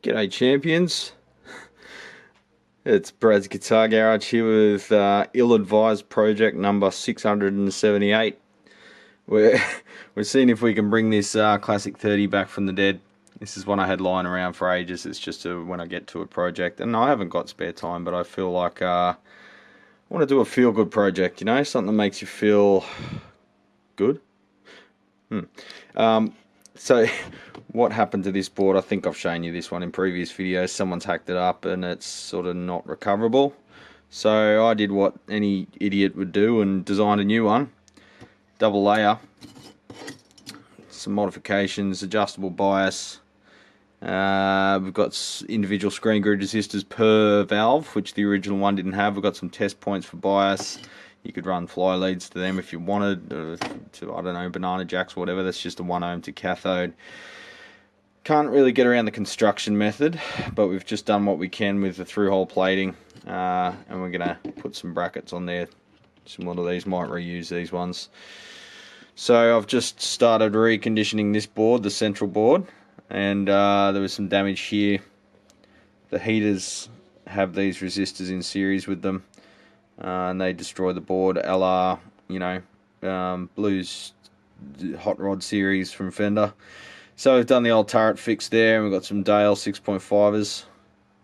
G'day champions, it's Brad's Guitar Garage here with ill-advised project number 678. We're, we're seeing if we can bring this Classic 30 back from the dead. This is one I had lying around for ages. It's just when I get to a project, and I haven't got spare time, but I feel like I want to do a feel-good project, you know, something that makes you feel good. So what happened to this board? I think I've shown you this one in previous videos. Someone's hacked it up and it's sort of not recoverable. So I did what any idiot would do and designed a new one. Double layer. Some modifications, adjustable bias. We've got individual screen grid resistors per valve, which the original one didn't have. We've got some test points for bias. You could run fly leads to them if you wanted, to, I don't know, banana jacks or whatever. That's just a 1 ohm to cathode. Can't really get around the construction method, but we've just done what we can with the through-hole plating, and we're going to put some brackets on there. Similar to these, might reuse these ones. So I've just started reconditioning this board, the central board, and there was some damage here. The heaters have these resistors in series with them. And they destroy the board, a la, you know, Blues Hot Rod series from Fender. So we've done the old turret fix there, and we've got some Dale 6.5s,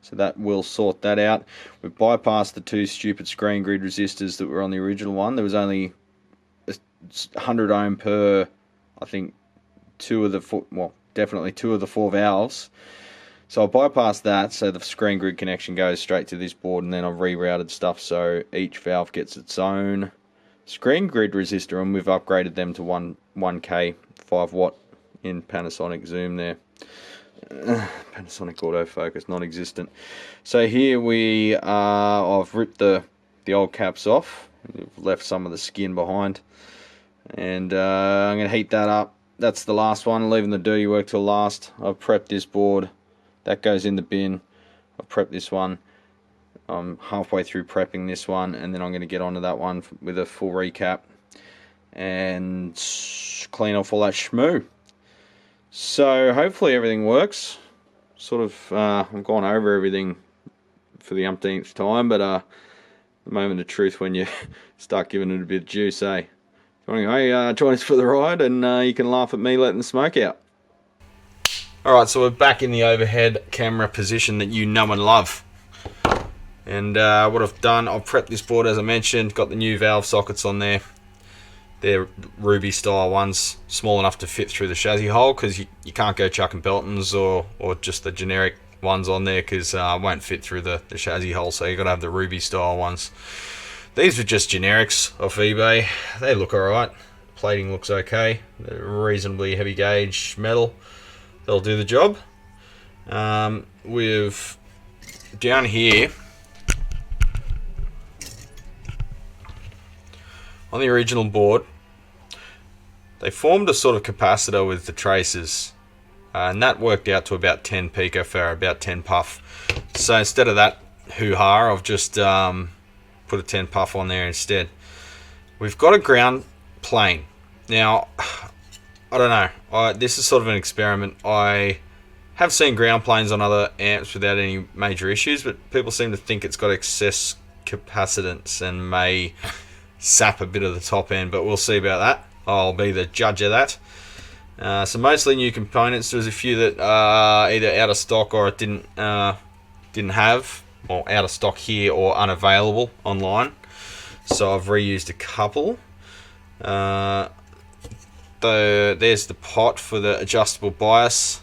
so that will sort that out. We've bypassed the two stupid screen grid resistors that were on the original one. There was only 100 ohm per, I think, definitely two of the four valves. So I bypassed that, so the screen grid connection goes straight to this board, and then I've rerouted stuff so each valve gets its own screen grid resistor, and we've upgraded them to 1K 5 watt in Panasonic zoom there. Panasonic autofocus, non-existent. So here I've ripped the old caps off. We've left some of the skin behind, and I'm going to heat that up. That's the last one, leaving the dirty work till last. I've prepped this board. That goes in the bin. I've prepped this one. I'm halfway through prepping this one, and then I'm going to get onto that one with a full recap and clean off all that schmoo. So hopefully everything works. Sort of, I've gone over everything for the umpteenth time, but the moment of truth when you start giving it a bit of juice, eh? Anyway, join us for the ride, and you can laugh at me letting the smoke out. Alright, so we're back in the overhead camera position that you know and love. And what I've done, I've prepped this board as I mentioned, got the new valve sockets on there. They're Ruby style ones, small enough to fit through the chassis hole, because you can't go chucking Beltons or just the generic ones on there, because it won't fit through the chassis hole, so you've got to have the Ruby style ones. These are just generics off eBay. They look alright, plating looks okay, they're reasonably heavy gauge metal. They'll do the job. With down here on the original board, they formed a sort of capacitor with the traces, and that worked out to about 10 picofarad, about 10 puff. So instead of that hoo-ha, I've just put a 10 puff on there instead. We've got a ground plane. Now, I don't know, this is sort of an experiment. I have seen ground planes on other amps without any major issues, but people seem to think it's got excess capacitance and may sap a bit of the top end, but we'll see about that. I'll be the judge of that. So mostly new components. There's a few that are either out of stock or it didn't have, or out of stock here or unavailable online. So I've reused a couple. There's the pot for the adjustable bias,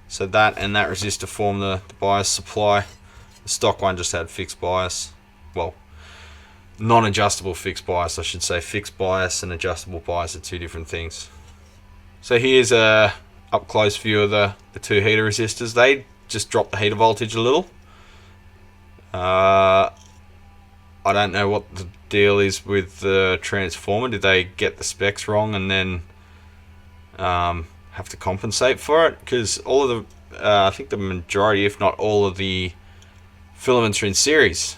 so that and that resistor form the bias supply. The stock one just had fixed bias, well, non-adjustable fixed bias I should say. Fixed bias and adjustable bias are two different things. So here's a up close view of the two heater resistors. They just dropped the heater voltage a little. I don't know what the deal is with the transformer. Did they get the specs wrong and then have to compensate for it? Because all of the I think the majority, if not all of the filaments are in series,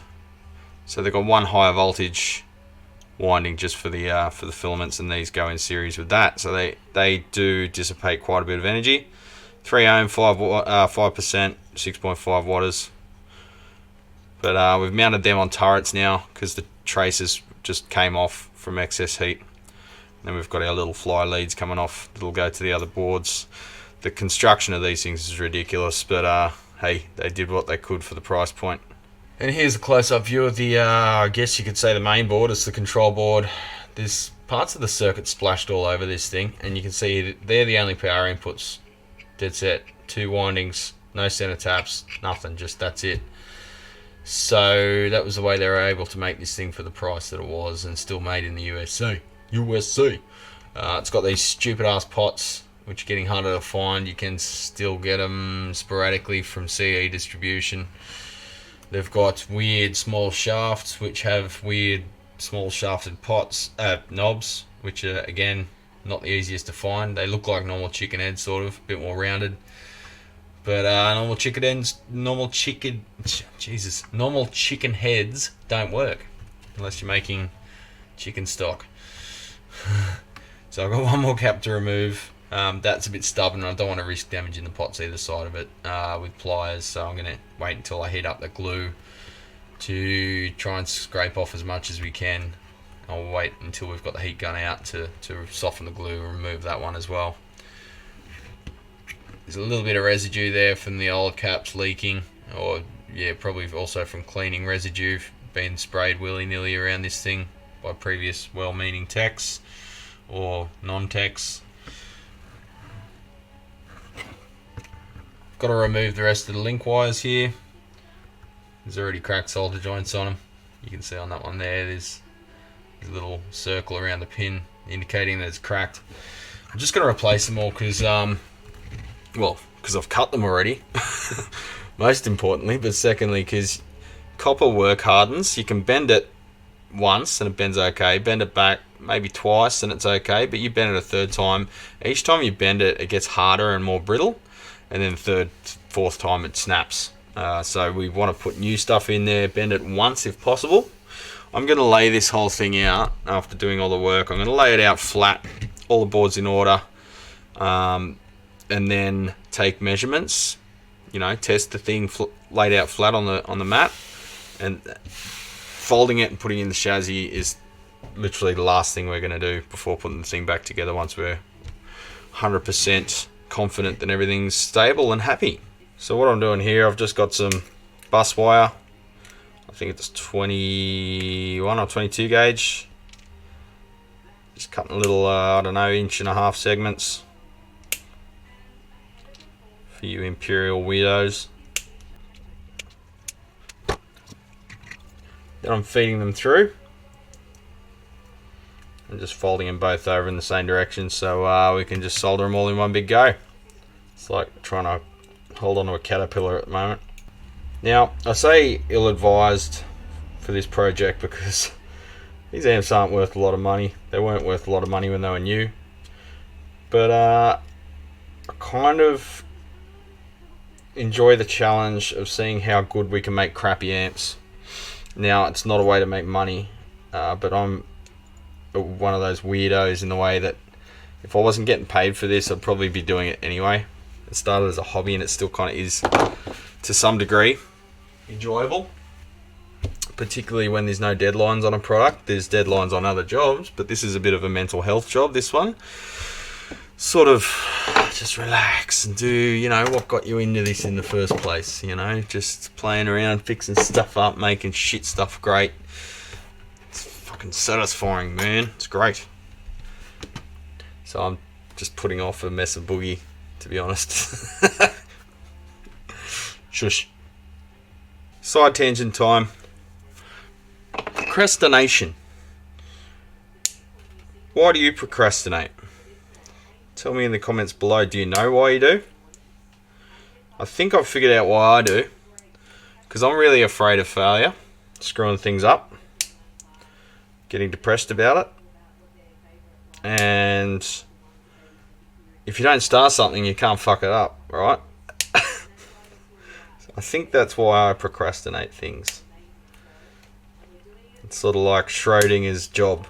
so they've got one higher voltage winding just for the filaments, and these go in series with that, so they do dissipate quite a bit of energy. 3 ohm, 5%, 6.5 watters. But we've mounted them on turrets now because the traces just came off from excess heat. Then we've got our little fly leads coming off that'll go to the other boards. The construction of these things is ridiculous, but hey, they did what they could for the price point. And here's a close-up view of the, I guess you could say the main board. It's the control board. There's parts of the circuit splashed all over this thing, and you can see they're the only power inputs. Dead set, 2 windings, no center taps, nothing, just that's it. So that was the way they were able to make this thing for the price that it was, and still made in the USA. It's got these stupid ass pots, which are getting harder to find. You can still get them sporadically from CE distribution. They've got weird small shafts, which have weird small shafted pots, knobs, which are again not the easiest to find. They look like normal chicken heads, sort of, a bit more rounded. But normal chicken heads don't work unless you're making chicken stock. So I've got one more cap to remove. That's a bit stubborn, and I don't want to risk damaging the pots either side of it with pliers, so I'm going to wait until I heat up the glue to try and scrape off as much as we can. I'll wait until we've got the heat gun out to soften the glue and remove that one as well. There's a little bit of residue there from the old caps leaking, or yeah, probably also from cleaning residue being sprayed willy-nilly around this thing by previous well-meaning techs or non-techs. Got to remove the rest of the link wires here. There's already cracked solder joints on them. You can see on that one there's a little circle around the pin indicating that it's cracked. I'm just going to replace them all because I've cut them already, most importantly, but secondly because copper work hardens. You can bend it once and it bends okay, bend it back maybe twice and it's okay, but you bend it a third time. Each time you bend it, it gets harder and more brittle, and then third, fourth time it snaps. So we want to put new stuff in there, bend it once if possible. I'm going to lay this whole thing out after doing all the work. I'm going to lay it out flat, all the boards in order, and then take measurements, test the thing laid out flat on the mat, and folding it and putting it in the chassis is literally the last thing we're going to do before putting the thing back together once we're 100% confident that everything's stable and happy. So what I'm doing here, I've just got some bus wire. I think it's 21 or 22 gauge. Just cutting little, 1.5 inch segments for you imperial weirdos. Then I'm feeding them through and just folding them both over in the same direction so we can just solder them all in one big go. It's like trying to hold on to a caterpillar at the moment. Now, I say ill-advised for this project because these amps aren't worth a lot of money. They weren't worth a lot of money when they were new. But I kind of enjoy the challenge of seeing how good we can make crappy amps. Now, it's not a way to make money, but I'm one of those weirdos in the way that if I wasn't getting paid for this, I'd probably be doing it anyway. It started as a hobby and it still kind of is to some degree enjoyable, particularly when there's no deadlines on a product. There's deadlines on other jobs, but this is a bit of a mental health job, this one. Sort of just relax and do, what got you into this in the first place, just playing around, fixing stuff up, making shit stuff great. It's fucking satisfying, man. It's great. So I'm just putting off a mess of boogie, to be honest. Shush. Side tangent time. Procrastination. Why do you procrastinate? Tell me in the comments below. Do you know why you do? I think I've figured out why I do. Because I'm really afraid of failure, screwing things up, getting depressed about it. And if you don't start something, you can't fuck it up, right? I think that's why I procrastinate things. It's sort of like Schrodinger's job.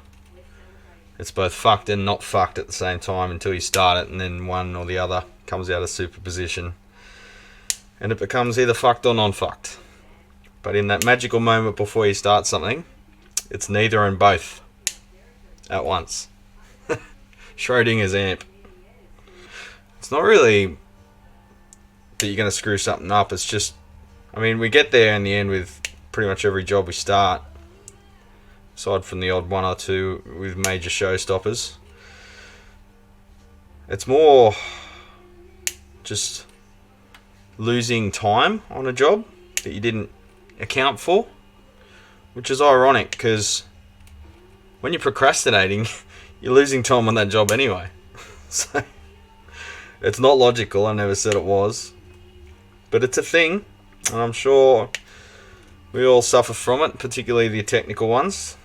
It's both fucked and not fucked at the same time until you start it, and then one or the other comes out of superposition. and it becomes either fucked or non-fucked. But in that magical moment before you start something, it's neither and both at once. Schrodinger's amp. It's not really that you're going to screw something up. It's just, I mean, we get there in the end with pretty much every job we start, aside from the odd one or two with major showstoppers. It's more just losing time on a job that you didn't account for, which is ironic because when you're procrastinating, you're losing time on that job anyway. So it's not logical. I never said it was, but it's a thing, and I'm sure we all suffer from it, particularly the technical ones.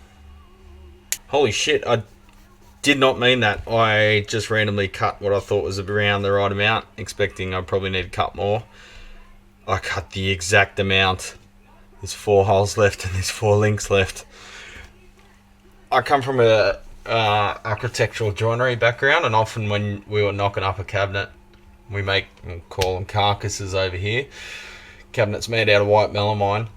Holy shit, I did not mean that. I just randomly cut what I thought was around the right amount, expecting I'd probably need to cut more. I cut the exact amount. There's 4 holes left and there's 4 links left. I come from a architectural joinery background, and often when we were knocking up a cabinet, we'll call them carcasses over here. Cabinets made out of white melamine.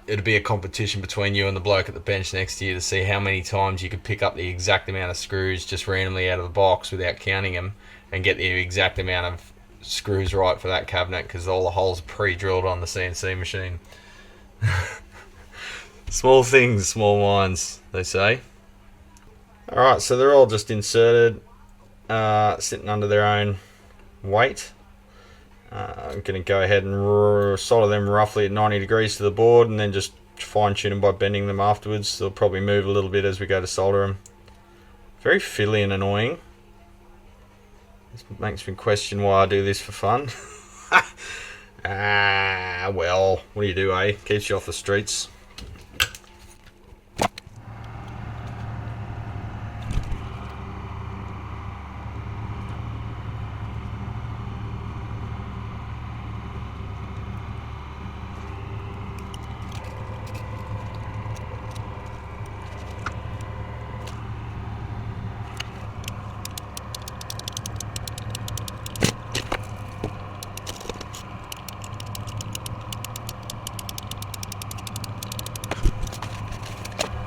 It'd be a competition between you and the bloke at the bench next to you to see how many times you could pick up the exact amount of screws just randomly out of the box without counting them and get the exact amount of screws right for that cabinet, because all the holes are pre-drilled on the CNC machine. Small things, small minds, they say. Alright, so they're all just inserted, sitting under their own weight. I'm going to go ahead and solder them roughly at 90 degrees to the board, and then just fine tune them by bending them afterwards. They'll probably move a little bit as we go to solder them. Very fiddly and annoying. This makes me question why I do this for fun. Well, what do you do, eh? Keeps you off the streets.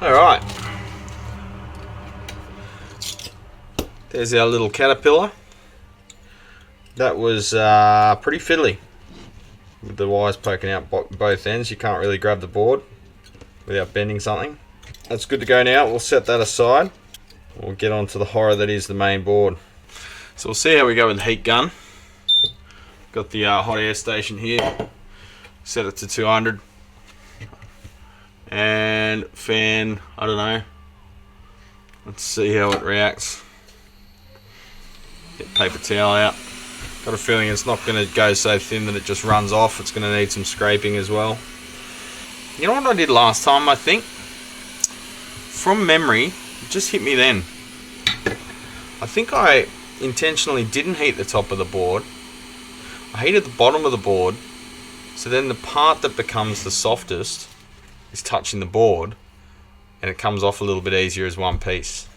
Alright, there's our little caterpillar. That was pretty fiddly with the wires poking out both ends. You can't really grab the board without bending something. That's good to go now. We'll set that aside. We'll get on to the horror that is the main board. So we'll see how we go with the heat gun. Got the hot air station here. Set it to 200. And fan, I don't know. Let's see how it reacts. Get paper towel out. Got a feeling it's not going to go so thin that it just runs off. It's going to need some scraping as well. You know what I did last time, I think? From memory, it just hit me then. I think I intentionally didn't heat the top of the board. I heated the bottom of the board, so then the part that becomes the softest is touching the board, and it comes off a little bit easier as one piece.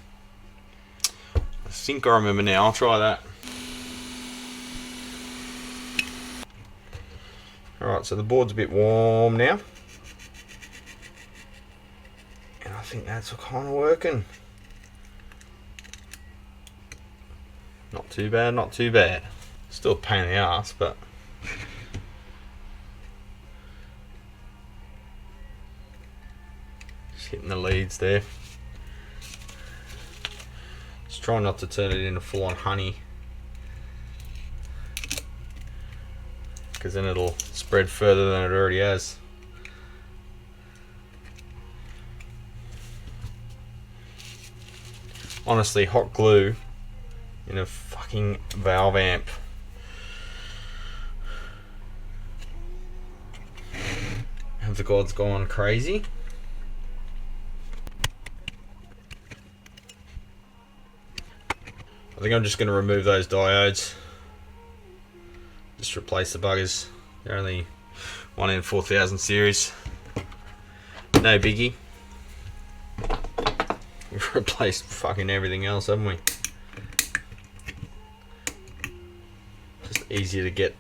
I think I remember now. I'll try that. Alright, so the board's a bit warm now, and I think that's kind of working. Not too bad, not too bad. Still a pain in the ass, but hitting the leads there. Just try not to turn it into full on honey, because then it'll spread further than it already has. Honestly, hot glue in a fucking valve amp. Have the gods gone crazy? I think I'm just going to remove those diodes. Just replace the buggers. They're only 1 in 4000 series. No biggie. We've replaced fucking everything else, haven't we? Just easier to get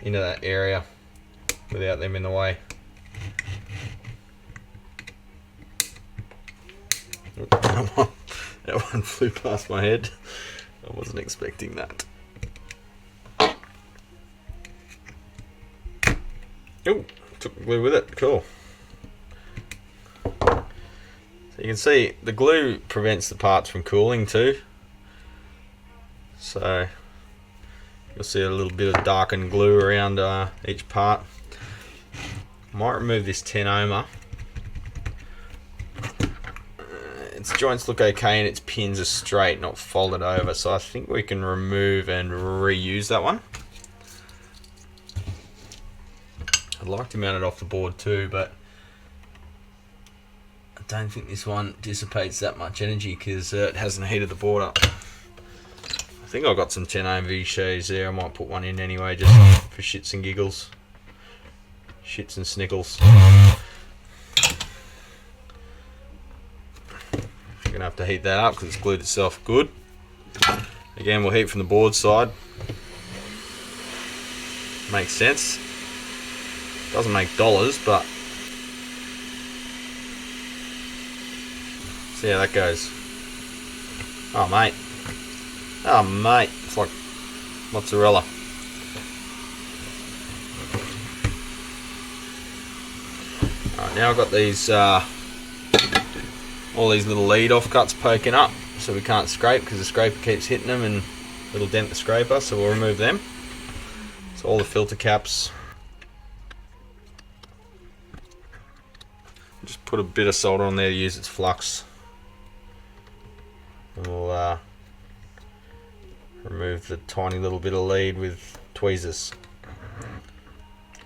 into that area without them in the way. That one flew past my head. I wasn't expecting that. Oh, took the glue with it. Cool. So you can see the glue prevents the parts from cooling too. So you'll see a little bit of darkened glue around each part. Might remove this 10 ohmer. Its joints look okay and its pins are straight, not folded over, so I think we can remove and reuse that one. I'd like to mount it off the board too, but I don't think this one dissipates that much energy because it hasn't heated the board up. I think I've got some 10 ohm V-shays there. I might put one in anyway just for shits and giggles. Shits and snickles. You're gonna have to heat that up because it's glued itself good. Again, we'll heat from the board side. Makes sense. Doesn't make dollars, but see how that goes. Oh mate. Oh mate. It's like mozzarella. Alright, now I've got these all these little lead offcuts poking up, so we can't scrape because the scraper keeps hitting them and it'll dent the scraper, so we'll remove them. So all the filter caps. Just put a bit of solder on there to use its flux. And we'll remove the tiny little bit of lead with tweezers.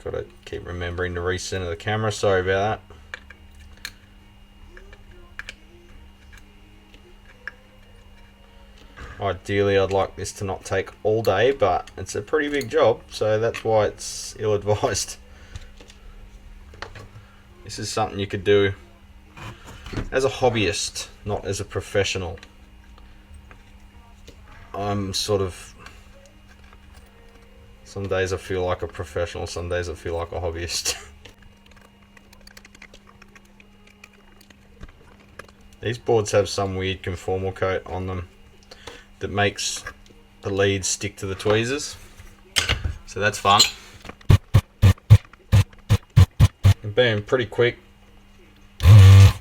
Got to keep remembering to recenter the camera, sorry about that. Ideally I'd like this to not take all day, but it's a pretty big job, so that's why it's ill-advised. This is something you could do as a hobbyist, not as a professional. I'm sort of, some days I feel like a professional, some days I feel like a hobbyist. These boards have some weird conformal coat on them that makes the leads stick to the tweezers, so that's fun. And being pretty quick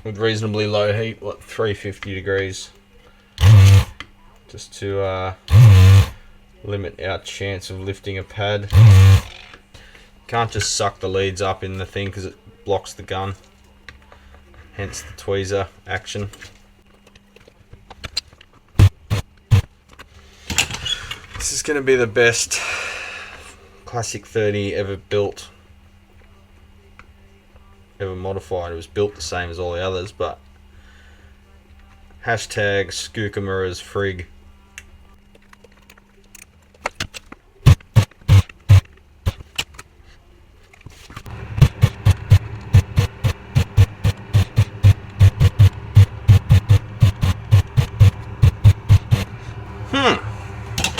with reasonably low heat, what, 350 degrees, just to limit our chance of lifting a pad. Can't just suck the leads up in the thing because it blocks the gun, hence the tweezer action. This is going to be the best Classic 30 ever built, ever modified. It was built the same as all the others, but hashtag Skookamura's frig.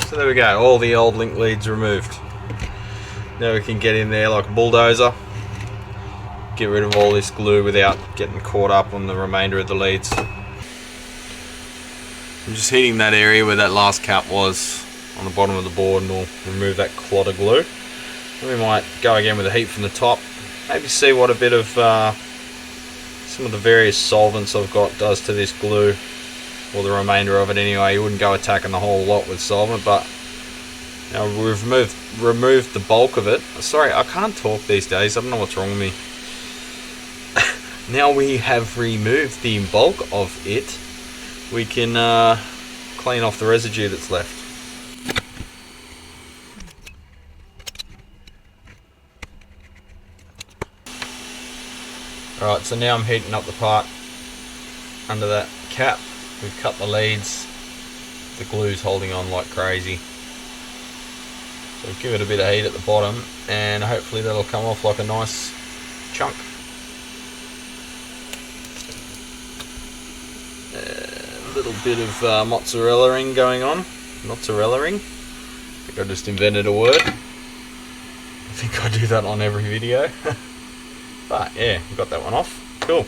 So there we go, all the old link leads removed. Now we can get in there like a bulldozer, get rid of all this glue without getting caught up on the remainder of the leads. I'm just heating that area where that last cap was on the bottom of the board, and we'll remove that clot of glue. Then we might go again with the heat from the top, maybe see what a bit of some of the various solvents I've got does to this glue, or the remainder of it anyway. You wouldn't go attacking the whole lot with solvent, but now we've removed the bulk of it. Sorry, I can't talk these days, I don't know what's wrong with me. Now we have removed the bulk of it, we can clean off the residue that's left. Alright, so now I'm heating up the part under that cap. We've cut the leads, the glue's holding on like crazy. So give it a bit of heat at the bottom and hopefully that'll come off like a nice chunk. A little bit of mozzarella-ing going on. Mozzarella-ing? I think I just invented a word. think I do that on every video. But yeah, got that one off. Cool.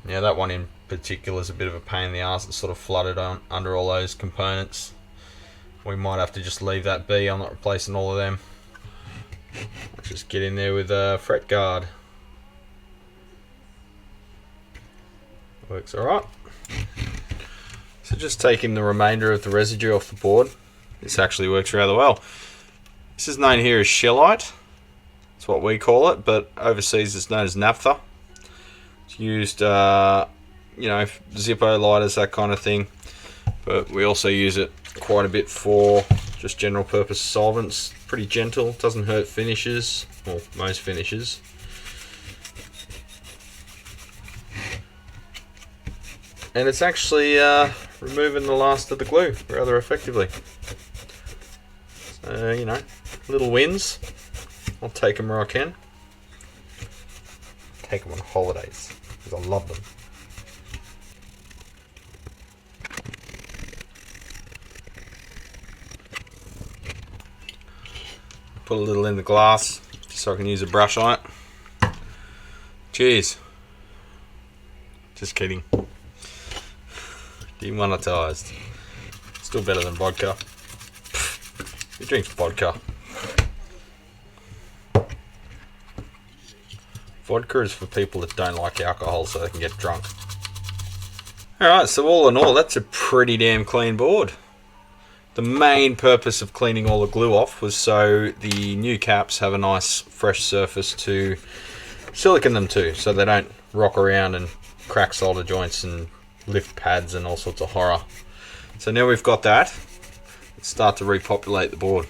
Now that one in particular is a bit of a pain in the ass. It's sort of flooded on under all those components. We might have to just leave that be. I'm not replacing all of them. Let's just get in there with a fret guard. Works alright. So just taking the remainder of the residue off the board. This actually works rather well. This is known here as shellite. That's what we call it, but overseas it's known as naphtha. It's used, you know, Zippo lighters, that kind of thing. But we also use it quite a bit for just general purpose solvents. Pretty gentle, doesn't hurt finishes, well, most finishes. And it's actually removing the last of the glue rather effectively. So, you know, little wins. I'll take them where I can. Take them on holidays, because I love them. Put a little in the glass just so I can use a brush on it. Cheers. Just kidding. Demonetized. Still better than vodka. Who drinks vodka? Vodka is for people that don't like alcohol so they can get drunk. Alright, so all in all, that's a pretty damn clean board. The main purpose of cleaning all the glue off was so the new caps have a nice fresh surface to silicone them to, so they don't rock around and crack solder joints and lift pads and all sorts of horror. So now we've got that, let's start to repopulate the board.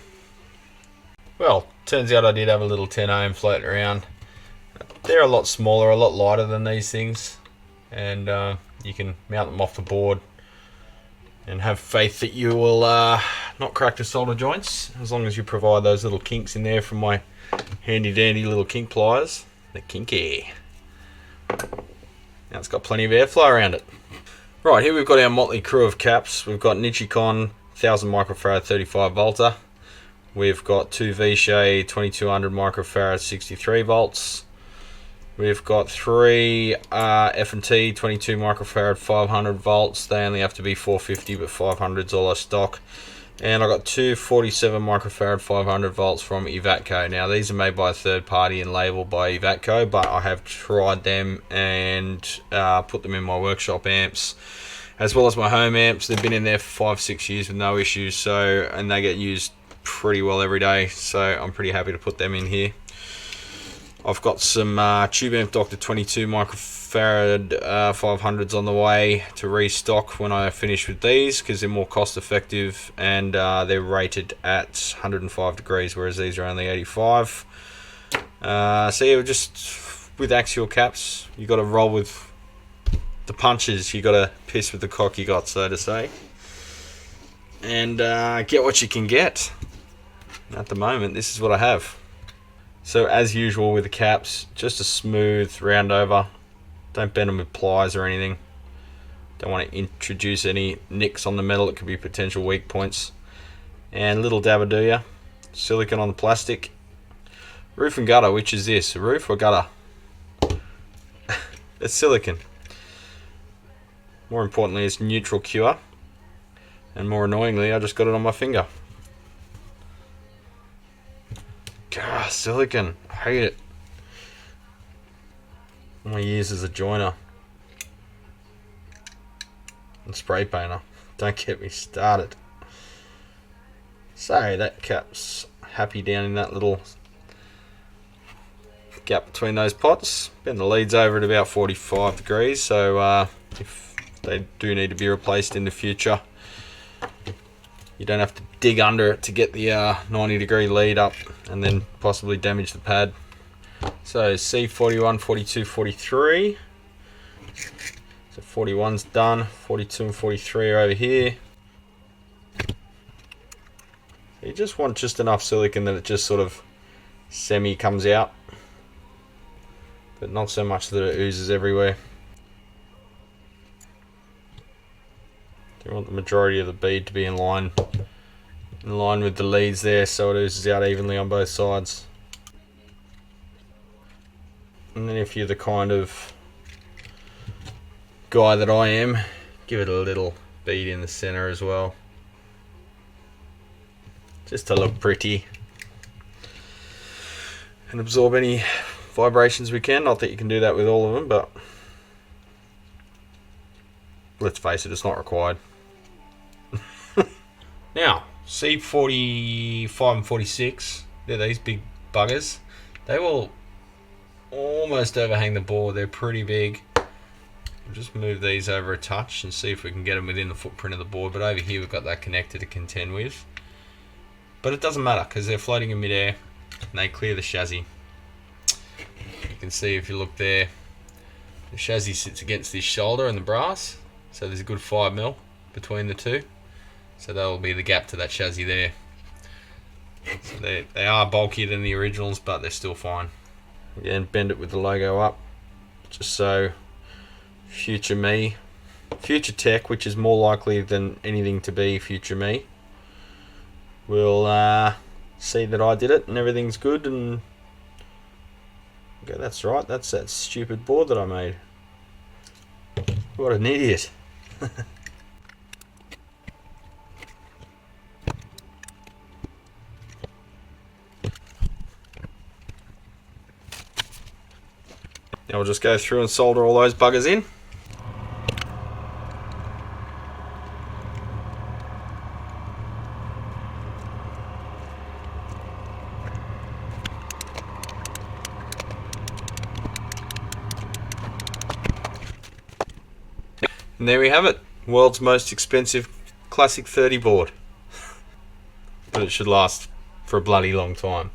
Well, turns out I did have a little 10 ohm floating around. They're a lot smaller, a lot lighter than these things, and you can mount them off the board and have faith that you will not crack the solder joints, as long as you provide those little kinks in there from my handy dandy little kink pliers. They're kinky. Now it's got plenty of airflow around it. Right, here we've got our motley crew of caps. We've got Nichicon 1000 microfarad 35 volter. We've got two Vichy 2200 microfarad 63 volts. We've got three F&T 22 microfarad 500 volts. They only have to be 450, but 500's all I stock. And I got two 47 microfarad 500 volts from Evatco. Now these are made by a third party and labeled by Evatco, but I have tried them and put them in my workshop amps as well as my home amps. They've been in there for 5-6 years with no issues, so, and they get used pretty well every day, so I'm pretty happy to put them in here. I've got some Tube Amp Doctor 22 microfarad 500s on the way to restock when I finish with these, because they're more cost effective and they're rated at 105 degrees, whereas these are only 85. So yeah, just with axial caps, you got to roll with the punches, you got to piss with the cock you got, so to say, and get what you can get. At the moment, this is what I have. So as usual with the caps, just a smooth round over. Don't bend them with pliers or anything. Don't want to introduce any nicks on the metal. It could be potential weak points. And little dabber do ya. Silicone on the plastic. Roof and gutter, which is this? A roof or gutter? It's silicone. More importantly, it's neutral cure. And more annoyingly, I just got it on my finger. God, silicone. I hate it. All my years as a joiner and spray painter. Don't get me started. So that cap's happy down in that little gap between those pots. Bend the leads over at about 45 degrees, so if they do need to be replaced in the future, you don't have to dig under it to get the 90-degree lead up and then possibly damage the pad. So C41, 42, 43. So 41's done. 42 and 43 are over here. You just want just enough silicone that it just sort of semi comes out, but not so much that it oozes everywhere. You want the majority of the bead to be in line with the leads there, so it oozes out evenly on both sides. And then if you're the kind of guy that I am, give it a little bead in the center as well, just to look pretty and absorb any vibrations we can. Not that you can do that with all of them, but let's face it, it's not required. Now, C45 and 46, they're these big buggers. They will almost overhang the board. They're pretty big. We'll just move these over a touch and see if we can get them within the footprint of the board. But over here we've got that connector to contend with. But it doesn't matter because they're floating in midair and they clear the chassis. You can see if you look there, the chassis sits against this shoulder and the brass. So there's a good 5mm between the two. So that will be the gap to that chassis there. So they are bulkier than the originals, but they're still fine. Again, bend it with the logo up, just so future me, future tech, which is more likely than anything to be future me, will see that I did it and everything's good and go, that's right, that's that stupid board that I made. What an idiot. Now we'll just go through and solder all those buggers in. And there we have it. World's most expensive Classic 30 board. But it should last for a bloody long time.